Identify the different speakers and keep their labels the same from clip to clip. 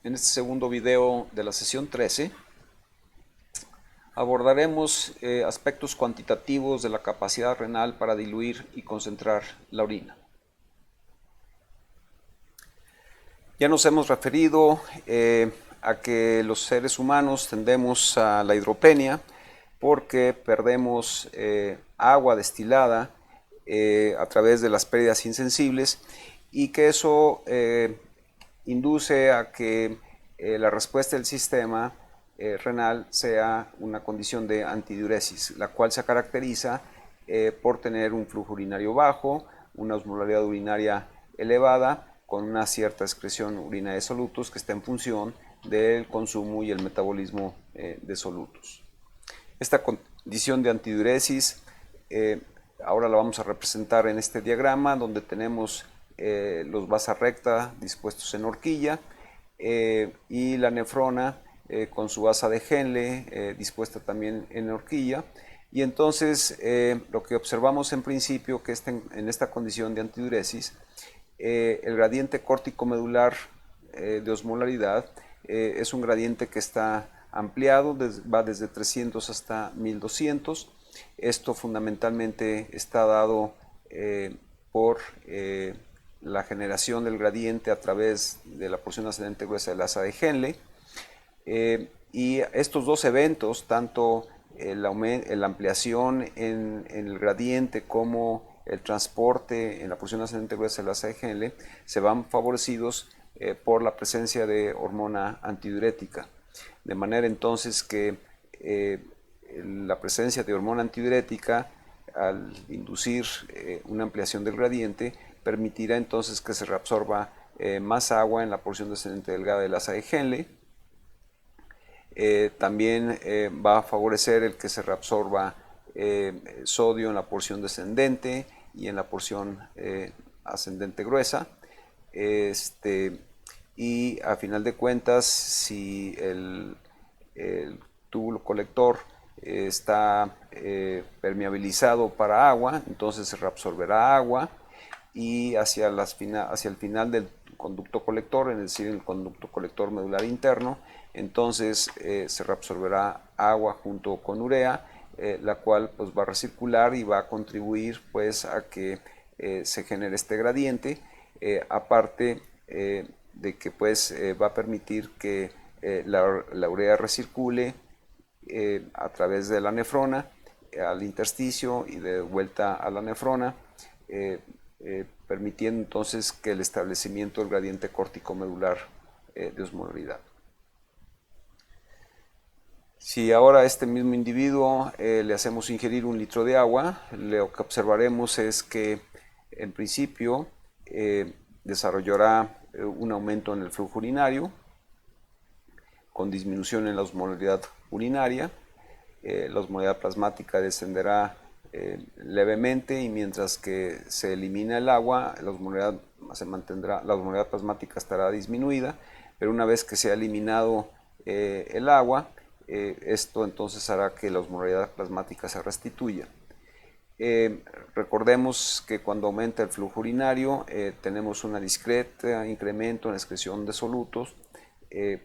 Speaker 1: En este segundo video de la sesión 13 abordaremos aspectos cuantitativos de la capacidad renal para diluir y concentrar la orina. Ya nos hemos referido a que los seres humanos tendemos a la hidropenia porque perdemos agua destilada a través de las pérdidas insensibles y que eso induce a que la respuesta del sistema renal sea una condición de antidiuresis, la cual se caracteriza por tener un flujo urinario bajo, una osmolaridad urinaria elevada, con una cierta excreción urinaria de solutos que está en función del consumo y el metabolismo de solutos. Esta condición de antidiuresis ahora la vamos a representar en este diagrama donde tenemos los vasa recta dispuestos en horquilla y la nefrona con su asa de Henle dispuesta también en horquilla. Y entonces lo que observamos en principio que en esta condición de antidiuresis el gradiente córtico-medular de osmolaridad es un gradiente que está ampliado, va desde 300 hasta 1200. Esto fundamentalmente está dado por la generación del gradiente a través de la porción ascendente gruesa del asa de Henle. Y estos dos eventos, tanto la ampliación en el gradiente como el transporte en la porción ascendente gruesa del asa de Henle, se van favorecidos por la presencia de hormona antidiurética. De manera entonces que la presencia de hormona antidiurética, al inducir una ampliación del gradiente, permitirá entonces que se reabsorba más agua en la porción descendente delgada del asa de Henle. También va a favorecer el que se reabsorba sodio en la porción descendente y en la porción ascendente gruesa. Y a final de cuentas, si el túbulo colector está permeabilizado para agua, entonces se reabsorberá agua y hacia el final del conducto colector, es decir, el conducto colector medular interno, entonces se reabsorberá agua junto con urea, la cual pues va a recircular y va a contribuir pues a que se genere este gradiente, aparte de que pues va a permitir que la urea recircule a través de la nefrona al intersticio y de vuelta a la nefrona, permitiendo entonces que el establecimiento del gradiente córtico-medular de osmolaridad. Si ahora a este mismo individuo le hacemos ingerir 1 litro de agua, lo que observaremos es que en principio desarrollará un aumento en el flujo urinario, con disminución en la osmolaridad urinaria. La osmolaridad plasmática descenderá levemente, y mientras que se elimina el agua, la osmolaridad se mantendrá, la osmolaridad plasmática estará disminuida, pero una vez que se ha eliminado el agua, esto entonces hará que la osmolaridad plasmática se restituya. Recordemos que cuando aumenta el flujo urinario tenemos un discreto incremento en la excreción de solutos,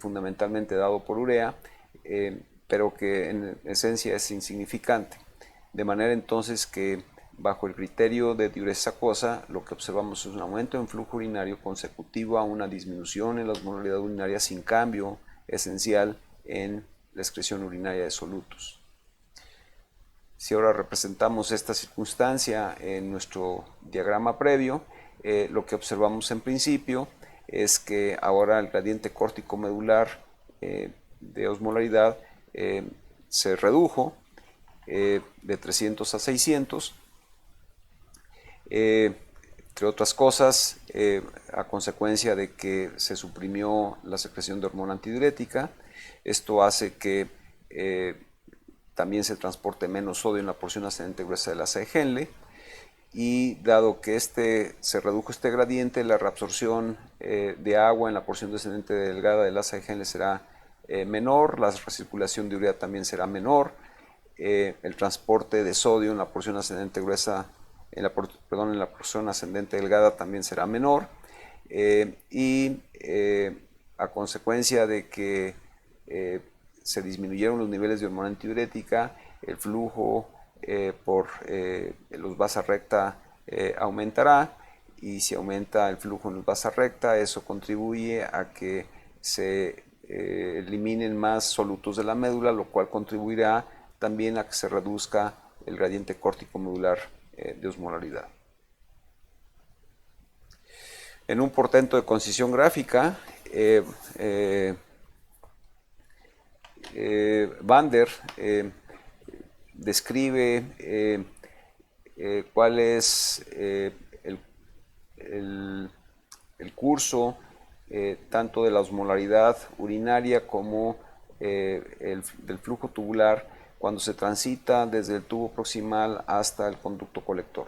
Speaker 1: fundamentalmente dado por urea, pero que en esencia es insignificante. De manera entonces que bajo el criterio de diuresis acuosa lo que observamos es un aumento en flujo urinario consecutivo a una disminución en la osmolaridad urinaria sin cambio esencial en la excreción urinaria de solutos. Si ahora representamos esta circunstancia en nuestro diagrama previo, lo que observamos en principio es que ahora el gradiente córtico-medular de osmolaridad se redujo de 300 a 600, entre otras cosas, a consecuencia de que se suprimió la secreción de hormona antidiurética. Esto hace que también se transporte menos sodio en la porción ascendente gruesa del asa de Henle, y dado que se redujo este gradiente, la reabsorción de agua en la porción descendente delgada del asa de Henle será menor, la recirculación de urea también será menor, el transporte de sodio en la porción ascendente gruesa, en la porción ascendente delgada también será menor, y a consecuencia de que se disminuyeron los niveles de hormona antidiurética, el flujo por los vasa recta aumentará, y si aumenta el flujo en los vasa recta, eso contribuye a que se eliminen más solutos de la médula, lo cual contribuirá también a que se reduzca el gradiente córtico medular de osmolaridad. En un portento de concisión gráfica, Vander describe cuál es el curso tanto de la osmolaridad urinaria como del flujo tubular cuando se transita desde el tubo proximal hasta el conducto colector.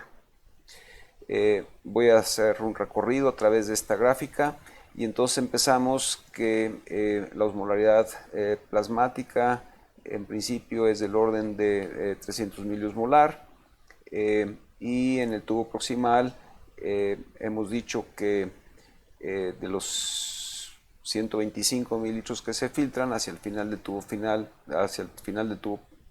Speaker 1: Voy a hacer un recorrido a través de esta gráfica, y entonces empezamos que la osmolaridad plasmática en principio es del orden de 300 miliosmolar, y en el tubo proximal hemos dicho que de los 125 mililitros que se filtran hacia el final del tubo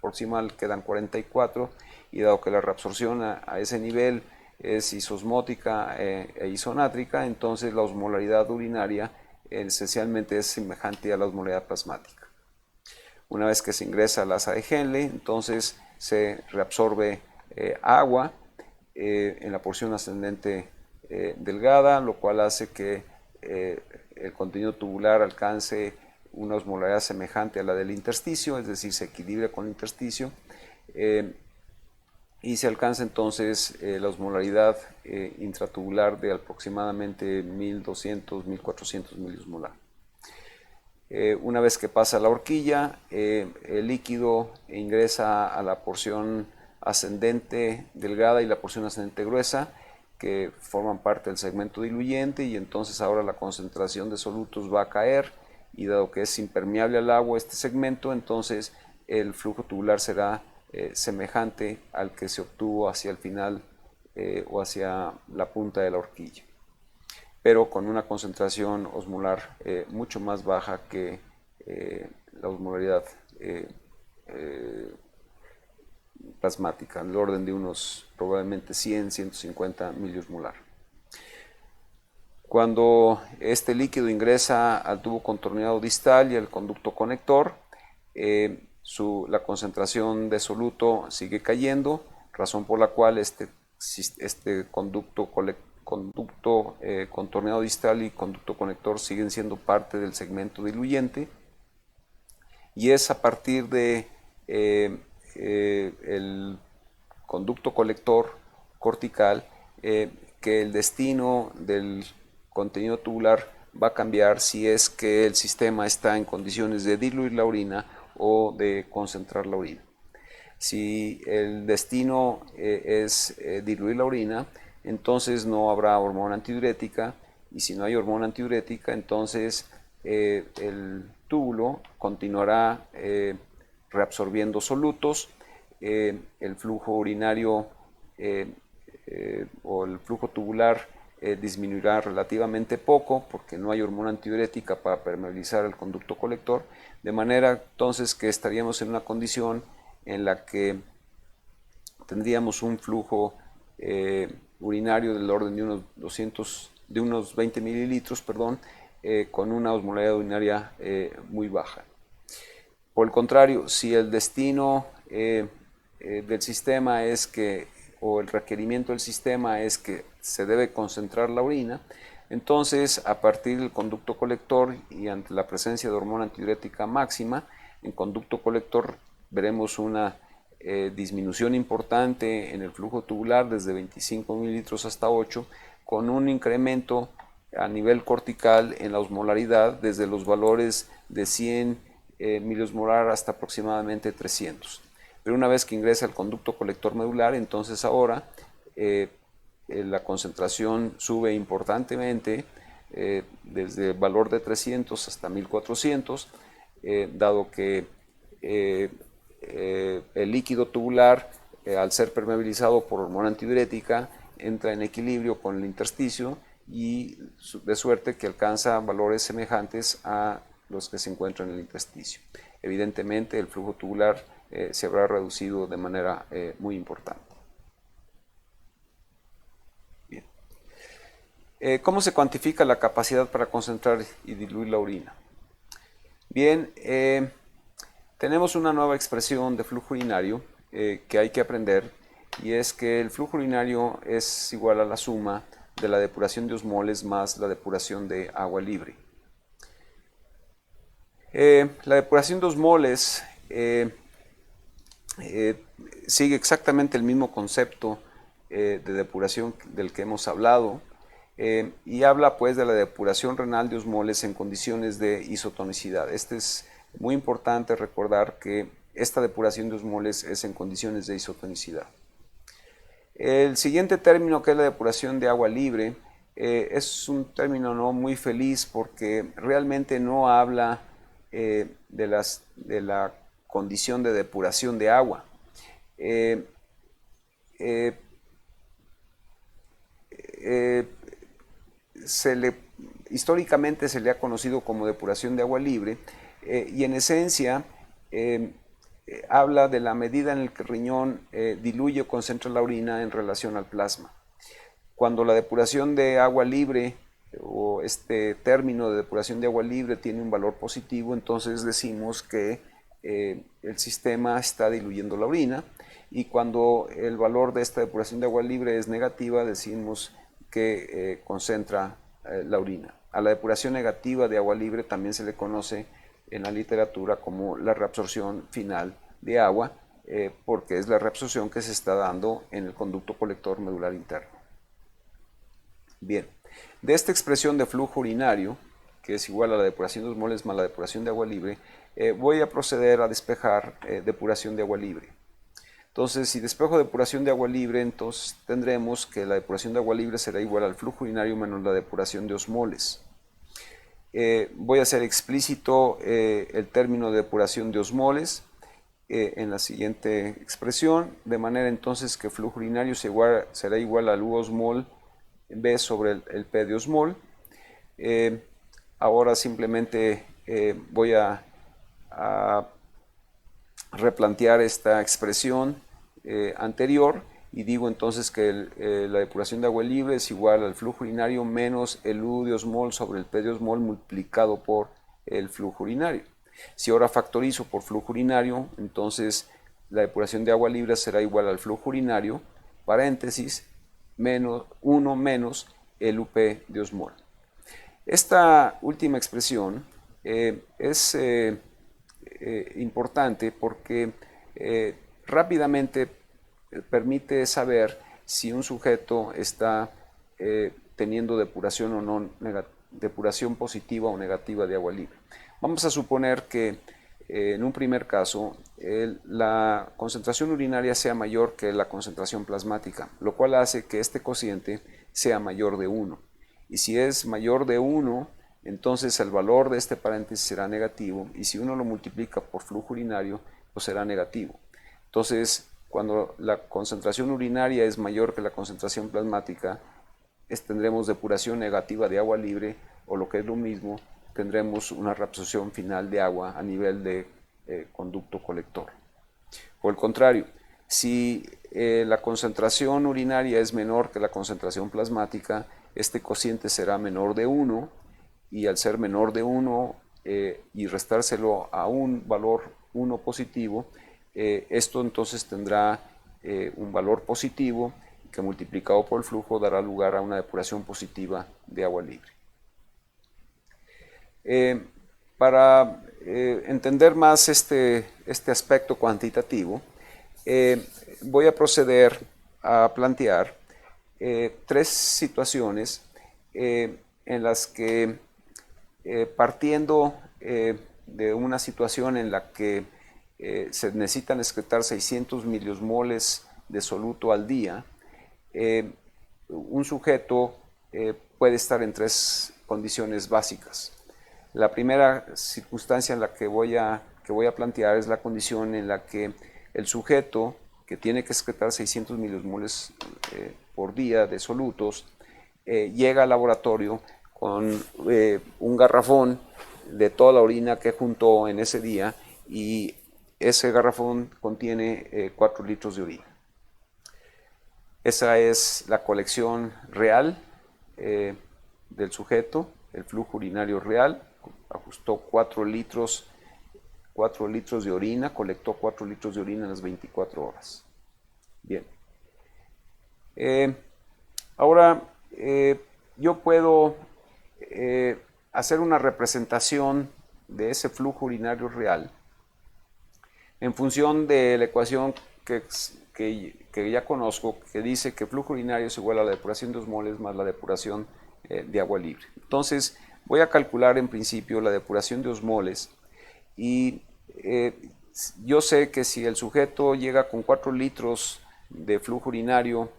Speaker 1: proximal quedan 44, y dado que la reabsorción a ese nivel es isosmótica e isonátrica, entonces la osmolaridad urinaria esencialmente es semejante a la osmolaridad plasmática. Una vez que se ingresa al asa de Henle, entonces se reabsorbe agua en la porción ascendente delgada, lo cual hace que el contenido tubular alcance una osmolaridad semejante a la del intersticio, es decir, se equilibra con el intersticio, y se alcanza entonces la osmolaridad intratubular de aproximadamente 1200-1400 miliosmolar. Una vez que pasa la horquilla, el líquido ingresa a la porción ascendente delgada y la porción ascendente gruesa, que forman parte del segmento diluyente, y entonces ahora la concentración de solutos va a caer, y dado que es impermeable al agua este segmento, entonces el flujo tubular será semejante al que se obtuvo hacia el final o hacia la punta de la horquilla, pero con una concentración osmolar mucho más baja que la osmolaridad plasmática, del orden de unos probablemente 100-150 miliosmolar. Cuando este líquido ingresa al tubo contorneado distal y al conducto conector, la concentración de soluto sigue cayendo, razón por la cual este conducto contorneado distal y conducto conector siguen siendo parte del segmento diluyente, y es a partir de el conducto colector cortical que el destino del contenido tubular va a cambiar si es que el sistema está en condiciones de diluir la orina o de concentrar la orina. Si el destino es diluir la orina, entonces no habrá hormona antidiurética, y si no hay hormona antidiurética, entonces el túbulo continuará reabsorbiendo solutos, el flujo urinario o el flujo tubular disminuirá relativamente poco porque no hay hormona antidiurética para permeabilizar el conducto colector, de manera entonces que estaríamos en una condición en la que tendríamos un flujo urinario del orden de unos 20 mililitros, con una osmolaridad urinaria muy baja. Por el contrario, si el destino del sistema es que, o el requerimiento del sistema es que se debe concentrar la orina, entonces a partir del conducto colector y ante la presencia de hormona antidiurética máxima, en conducto colector veremos una disminución importante en el flujo tubular desde 25 mililitros hasta 8, con un incremento a nivel cortical en la osmolaridad desde los valores de 100 miliosmolar hasta aproximadamente 300. Pero una vez que ingresa al conducto colector medular, entonces ahora la concentración sube importantemente desde el valor de 300 hasta 1400, dado que el líquido tubular, al ser permeabilizado por hormona antidiurética, entra en equilibrio con el intersticio y de suerte que alcanza valores semejantes a los que se encuentran en el intersticio. Evidentemente el flujo tubular se habrá reducido de manera muy importante. Bien. ¿Cómo se cuantifica la capacidad para concentrar y diluir la orina? Bien, tenemos una nueva expresión de flujo urinario que hay que aprender, y es que el flujo urinario es igual a la suma de la depuración de osmoles más la depuración de agua libre. La depuración de osmoles sigue exactamente el mismo concepto de depuración del que hemos hablado, y habla pues de la depuración renal de osmoles en condiciones de isotonicidad. Este es muy importante recordar que esta depuración de osmoles es en condiciones de isotonicidad. El siguiente término, que es la depuración de agua libre, es un término no muy feliz porque realmente no habla de la condición de depuración de agua. Históricamente se le ha conocido como depuración de agua libre, y en esencia habla de la medida en la que el riñón diluye o concentra la orina en relación al plasma. Cuando la depuración de agua libre, o este término de depuración de agua libre, tiene un valor positivo, entonces decimos que el sistema está diluyendo la orina, y cuando el valor de esta depuración de agua libre es negativa, decimos que concentra la orina. A la depuración negativa de agua libre también se le conoce en la literatura como la reabsorción final de agua, porque es la reabsorción que se está dando en el conducto colector medular interno. Bien, de esta expresión de flujo urinario, que es igual a la depuración de osmoles más la depuración de agua libre, voy a proceder a despejar depuración de agua libre. Entonces, si despejo depuración de agua libre, entonces tendremos que la depuración de agua libre será igual al flujo urinario menos la depuración de osmoles. Voy a hacer explícito el término de depuración de osmoles en la siguiente expresión, de manera entonces que flujo urinario será igual al U osmol B sobre el P de osmol. Ahora simplemente voy a replantear esta expresión anterior, y digo entonces que la depuración de agua libre es igual al flujo urinario menos el U de osmol sobre el P de osmol multiplicado por el flujo urinario. Si ahora factorizo por flujo urinario, entonces la depuración de agua libre será igual al flujo urinario, paréntesis, menos 1 menos el UP de osmol. Esta última expresión es importante porque rápidamente permite saber si un sujeto está teniendo depuración o no, depuración positiva o negativa de agua libre. Vamos a suponer que en un primer caso la concentración urinaria sea mayor que la concentración plasmática, lo cual hace que este cociente sea mayor de 1. Y si es mayor de 1, entonces el valor de este paréntesis será negativo, y si uno lo multiplica por flujo urinario, pues será negativo. Entonces, cuando la concentración urinaria es mayor que la concentración plasmática, tendremos depuración negativa de agua libre, o lo que es lo mismo, tendremos una reabsorción final de agua a nivel de conducto colector. Por el contrario, si la concentración urinaria es menor que la concentración plasmática, este cociente será menor de 1, y al ser menor de 1 y restárselo a un valor 1 positivo, esto entonces tendrá un valor positivo que multiplicado por el flujo dará lugar a una depuración positiva de agua libre. Para entender más este aspecto cuantitativo, voy a proceder a plantear 3 situaciones en las que, partiendo de una situación en la que se necesitan excretar 600 miliosmoles de soluto al día, un sujeto puede estar en 3 condiciones básicas. La primera circunstancia en la que voy a plantear es la condición en la que el sujeto, que tiene que excretar 600 miliosmoles por día de solutos, llega al laboratorio con un garrafón de toda la orina que juntó en ese día, y ese garrafón contiene 4 litros de orina. Esa es la colección real del sujeto, el flujo urinario real. Ajustó 4 litros de orina, colectó 4 litros de orina en las 24 horas. Bien. Ahora, yo puedo hacer una representación de ese flujo urinario real en función de la ecuación que ya conozco, que dice que flujo urinario es igual a la depuración de osmoles más la depuración de agua libre. Entonces, voy a calcular en principio la depuración de osmoles, y yo sé que si el sujeto llega con 4 litros de flujo urinario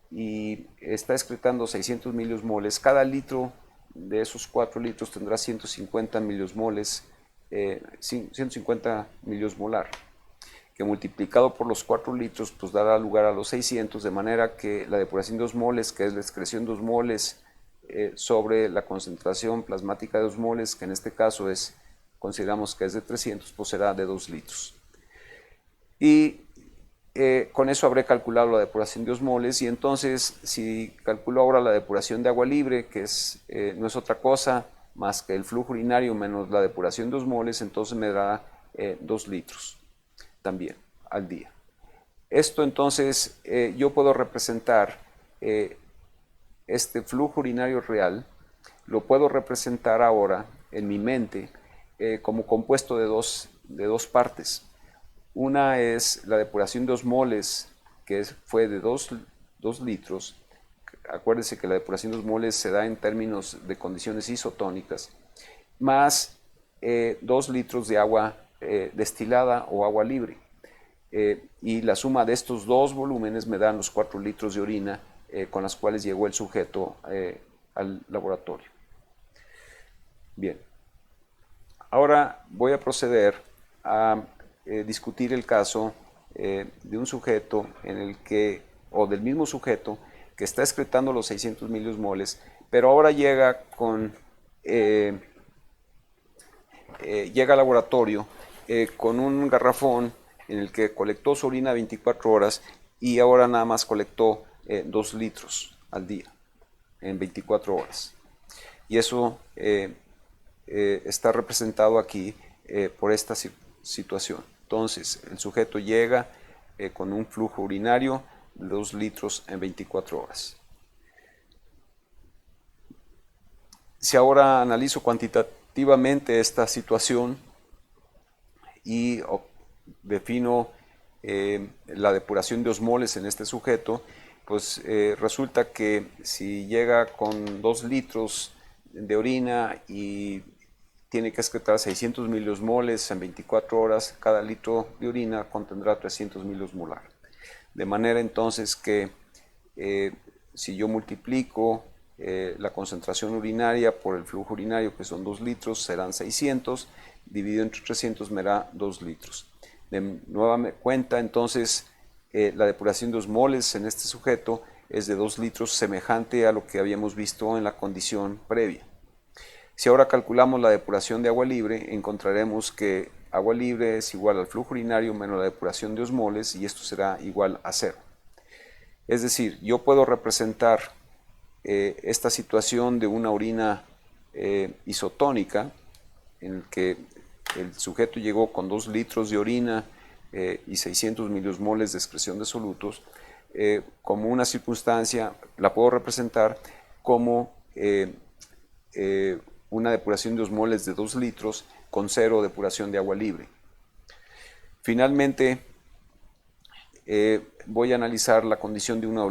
Speaker 1: y está excretando 600 miliosmoles, cada litro de esos 4 litros tendrá 150 miliosmoles, 150 miliosmolar, que multiplicado por los 4 litros pues dará lugar a los 600, de manera que la depuración de osmoles, que es la excreción de osmoles sobre la concentración plasmática de osmoles, que en este caso consideramos que es de 300, pues será de 2 litros. Y con eso habré calculado la depuración de osmoles, y entonces si calculo ahora la depuración de agua libre, que no es otra cosa más que el flujo urinario menos la depuración de osmoles, entonces me dará 2 litros también al día. Esto entonces yo puedo representar este flujo urinario real, lo puedo representar ahora en mi mente como compuesto de dos partes. Una es la depuración de osmoles, que fue de 2 litros. Acuérdense que la depuración de osmoles se da en términos de condiciones isotónicas, más 2 litros de agua destilada o agua libre. Y la suma de estos dos volúmenes me dan los 4 litros de orina con las cuales llegó el sujeto al laboratorio. Bien, ahora voy a proceder a discutir el caso de un sujeto o del mismo sujeto que está excretando los 600 miliosmoles, pero ahora llega al laboratorio con un garrafón en el que colectó su orina 24 horas y ahora nada más colectó 2 litros al día en 24 horas. Y eso está representado aquí por esta situación. Entonces, el sujeto llega con un flujo urinario de 2 litros en 24 horas. Si ahora analizo cuantitativamente esta situación y defino la depuración de osmoles en este sujeto, pues resulta que si llega con 2 litros de orina y tiene que excretar 600 miliosmoles en 24 horas, cada litro de orina contendrá 300 miliosmolar. De manera entonces que si yo multiplico la concentración urinaria por el flujo urinario, que son 2 litros, serán 600, dividido entre 300 me da 2 litros. De nueva cuenta, entonces, la depuración de osmoles en este sujeto es de 2 litros, semejante a lo que habíamos visto en la condición previa. Si ahora calculamos la depuración de agua libre, encontraremos que agua libre es igual al flujo urinario menos la depuración de osmoles, y esto será igual a 0. Es decir, yo puedo representar esta situación de una orina isotónica, en el que el sujeto llegó con 2 litros de orina y 600 miliosmoles de excreción de solutos, como una circunstancia, la puedo representar como una depuración de osmoles de 2 litros con 0 depuración de agua libre. Finalmente, voy a analizar la condición de una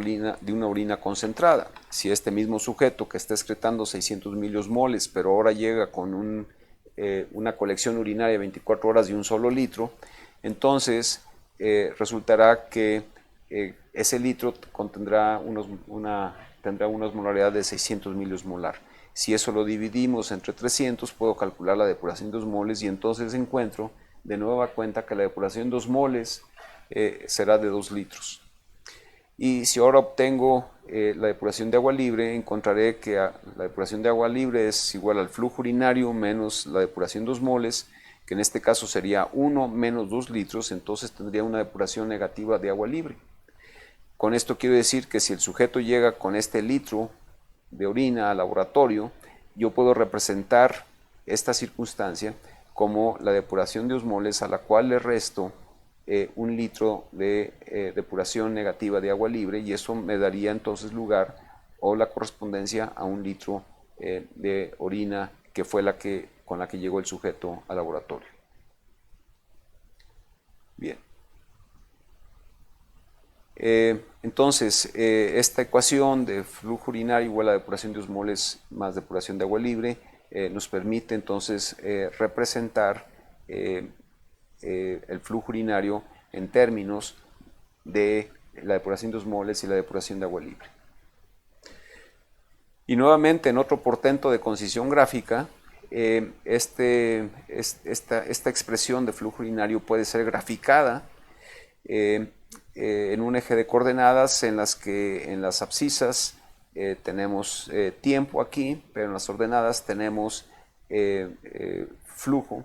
Speaker 1: orina concentrada. Si este mismo sujeto que está excretando 600 miliosmoles, pero ahora llega con una colección urinaria de 24 horas de un solo litro, entonces resultará que ese litro tendrá unas molaridades de 600 miliosmolar. Si eso lo dividimos entre 300, puedo calcular la depuración de osmoles, y entonces encuentro de nueva cuenta que la depuración de osmoles será de 2 litros. Y si ahora obtengo la depuración de agua libre, encontraré que la depuración de agua libre es igual al flujo urinario menos la depuración de osmoles, que en este caso sería 1 menos 2 litros, entonces tendría una depuración negativa de agua libre. Con esto quiero decir que si el sujeto llega con este litro de orina al laboratorio, yo puedo representar esta circunstancia como la depuración de osmoles, a la cual le resto 1 litro de depuración negativa de agua libre, y eso me daría entonces lugar o la correspondencia a 1 litro de orina, que fue con la que llegó el sujeto al laboratorio. Bien. Entonces, esta ecuación de flujo urinario igual a depuración de osmoles más depuración de agua libre nos permite entonces representar el flujo urinario en términos de la depuración de osmoles y la depuración de agua libre. Y nuevamente, en otro portento de concisión gráfica, esta expresión de flujo urinario puede ser graficada en un eje de coordenadas en las que en las abscisas tenemos tiempo aquí, pero en las ordenadas tenemos flujo,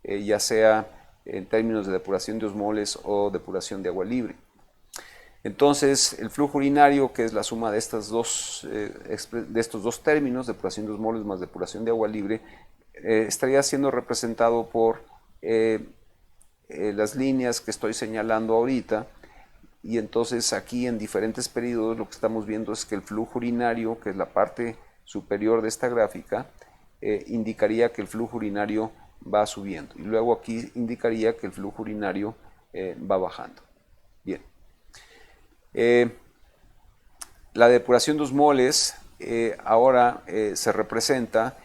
Speaker 1: ya sea en términos de depuración de osmoles o depuración de agua libre. Entonces, el flujo urinario, que es la suma de estos dos términos, depuración de osmoles más depuración de agua libre, estaría siendo representado por las líneas que estoy señalando ahorita. Y entonces aquí en diferentes periodos lo que estamos viendo es que el flujo urinario, que es la parte superior de esta gráfica, indicaría que el flujo urinario va subiendo, y luego aquí indicaría que el flujo urinario va bajando. Bien. La depuración de osmoles ahora se representa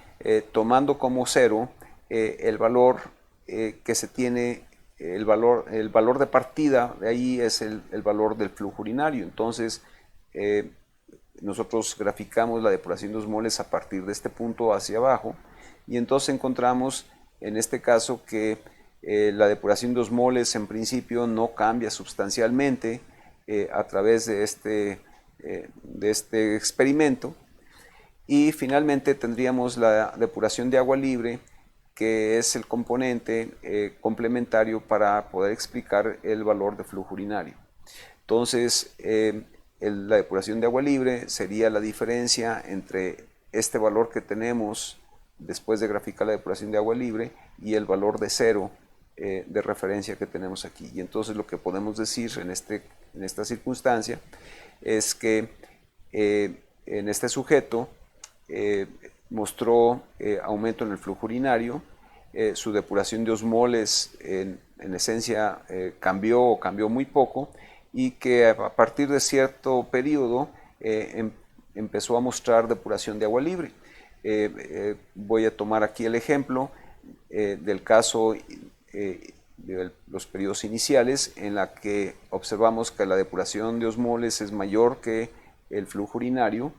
Speaker 1: tomando como cero el valor que se tiene. El valor de partida de ahí es el valor del flujo urinario. Entonces, nosotros graficamos la depuración de osmoles a partir de este punto hacia abajo, y entonces encontramos en este caso que la depuración de osmoles en principio no cambia sustancialmente a través de este experimento, y finalmente tendríamos la depuración de agua libre, que es el componente complementario para poder explicar el valor de flujo urinario. Entonces, la depuración de agua libre sería la diferencia entre este valor que tenemos después de graficar la depuración de agua libre y el valor de cero de referencia que tenemos aquí. Y entonces lo que podemos decir en esta circunstancia es que en este sujeto mostró aumento en el flujo urinario, su depuración de osmoles en esencia cambió muy poco, y que a partir de cierto periodo empezó a mostrar depuración de agua libre. Voy a tomar aquí el ejemplo del caso de los periodos iniciales, en la que observamos que la depuración de osmoles es mayor que el flujo urinario,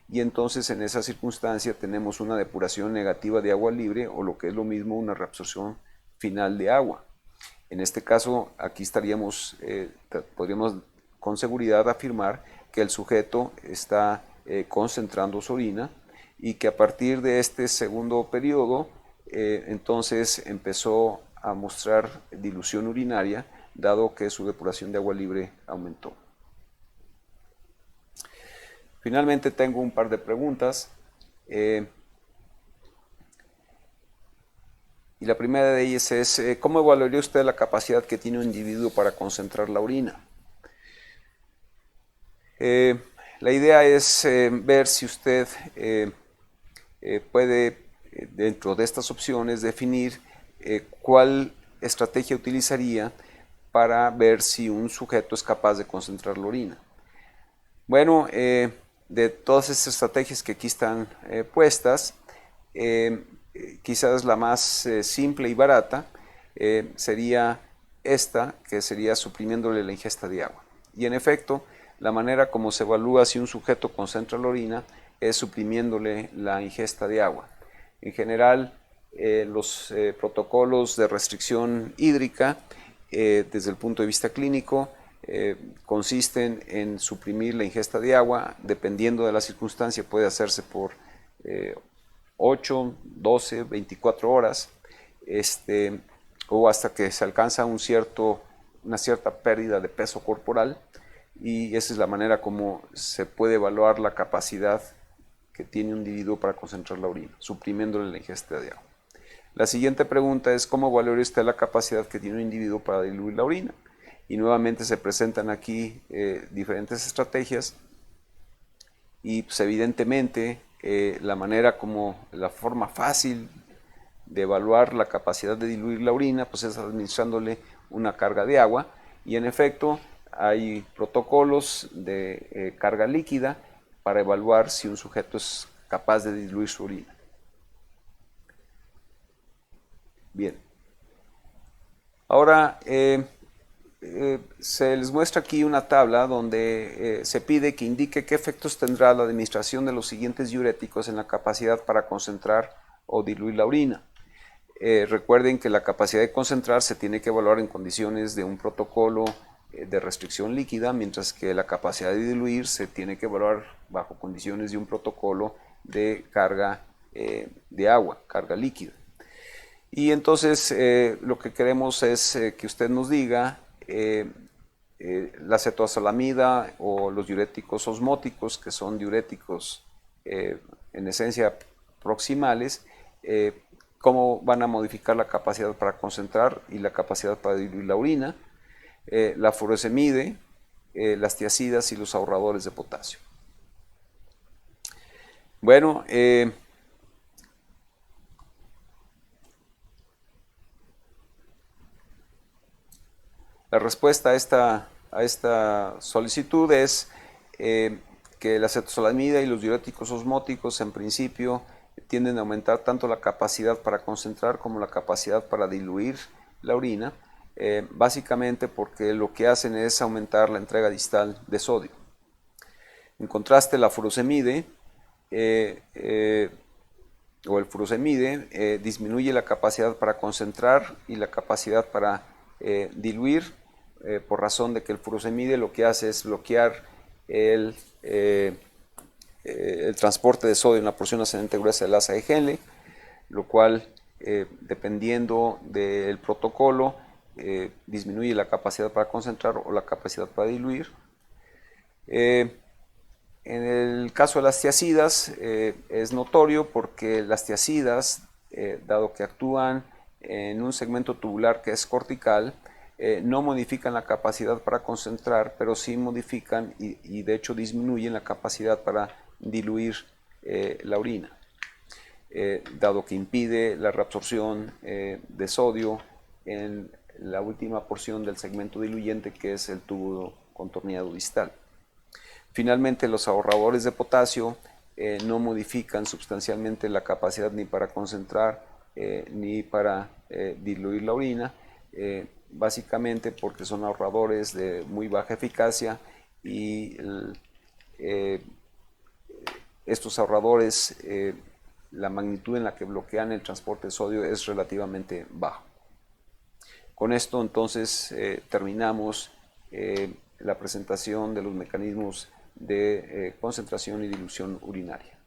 Speaker 1: y entonces en esa circunstancia tenemos una depuración negativa de agua libre, o lo que es lo mismo, una reabsorción final de agua. En este caso, aquí podríamos con seguridad afirmar que el sujeto está concentrando su orina, y que a partir de este segundo periodo entonces empezó a mostrar dilución urinaria, dado que su depuración de agua libre aumentó. Finalmente tengo un par de preguntas. Y la primera de ellas es, ¿cómo evaluaría usted la capacidad que tiene un individuo para concentrar la orina? La idea es ver si usted puede, dentro de estas opciones, definir cuál estrategia utilizaría para ver si un sujeto es capaz de concentrar la orina. Bueno, de todas estas estrategias que aquí están puestas, quizás la más simple y barata sería esta, que sería suprimiéndole la ingesta de agua. Y en efecto, la manera como se evalúa si un sujeto concentra la orina es suprimiéndole la ingesta de agua. En general, los protocolos de restricción hídrica, desde el punto de vista clínico, consisten en suprimir la ingesta de agua. Dependiendo de la circunstancia, puede hacerse por 8, 12, 24 horas, o hasta que se alcanza una cierta pérdida de peso corporal, y esa es la manera como se puede evaluar la capacidad que tiene un individuo para concentrar la orina, suprimiéndole la ingesta de agua. La siguiente pregunta es: ¿cómo evaluaría usted la capacidad que tiene un individuo para diluir la orina? Y nuevamente se presentan aquí diferentes estrategias, y pues evidentemente la forma fácil de evaluar la capacidad de diluir la orina pues es administrándole una carga de agua, y en efecto hay protocolos de carga líquida para evaluar si un sujeto es capaz de diluir su orina. Bien, ahora se les muestra aquí una tabla donde se pide que indique qué efectos tendrá la administración de los siguientes diuréticos en la capacidad para concentrar o diluir la orina. Recuerden que la capacidad de concentrar se tiene que evaluar en condiciones de un protocolo de restricción líquida, mientras que la capacidad de diluir se tiene que evaluar bajo condiciones de un protocolo de carga de agua, carga líquida. Y entonces lo que queremos es que usted nos diga la cetoazolamida o los diuréticos osmóticos, que son diuréticos en esencia proximales, cómo van a modificar la capacidad para concentrar y la capacidad para diluir la orina, la furosemide, las tiazidas y los ahorradores de potasio. Bueno, la respuesta a esta solicitud es que la cetoazolamida y los diuréticos osmóticos en principio tienden a aumentar tanto la capacidad para concentrar como la capacidad para diluir la orina, básicamente porque lo que hacen es aumentar la entrega distal de sodio. En contraste, la furosemide o el furosemide disminuye la capacidad para concentrar y la capacidad para diluir, por razón de que el furosemide lo que hace es bloquear el transporte de sodio en la porción ascendente gruesa del asa de Henle, lo cual, dependiendo del protocolo, disminuye la capacidad para concentrar o la capacidad para diluir. En el caso de las tiazidas es notorio porque las tiazidas, dado que actúan en un segmento tubular que es cortical, no modifican la capacidad para concentrar, pero sí modifican y de hecho disminuyen la capacidad para diluir la orina, dado que impide la reabsorción de sodio en la última porción del segmento diluyente, que es el tubo contorneado distal. Finalmente, los ahorradores de potasio no modifican sustancialmente la capacidad ni para concentrar ni para diluir la orina, básicamente porque son ahorradores de muy baja eficacia, y estos ahorradores, la magnitud en la que bloquean el transporte de sodio es relativamente bajo. Con esto entonces terminamos la presentación de los mecanismos de concentración y dilución urinaria.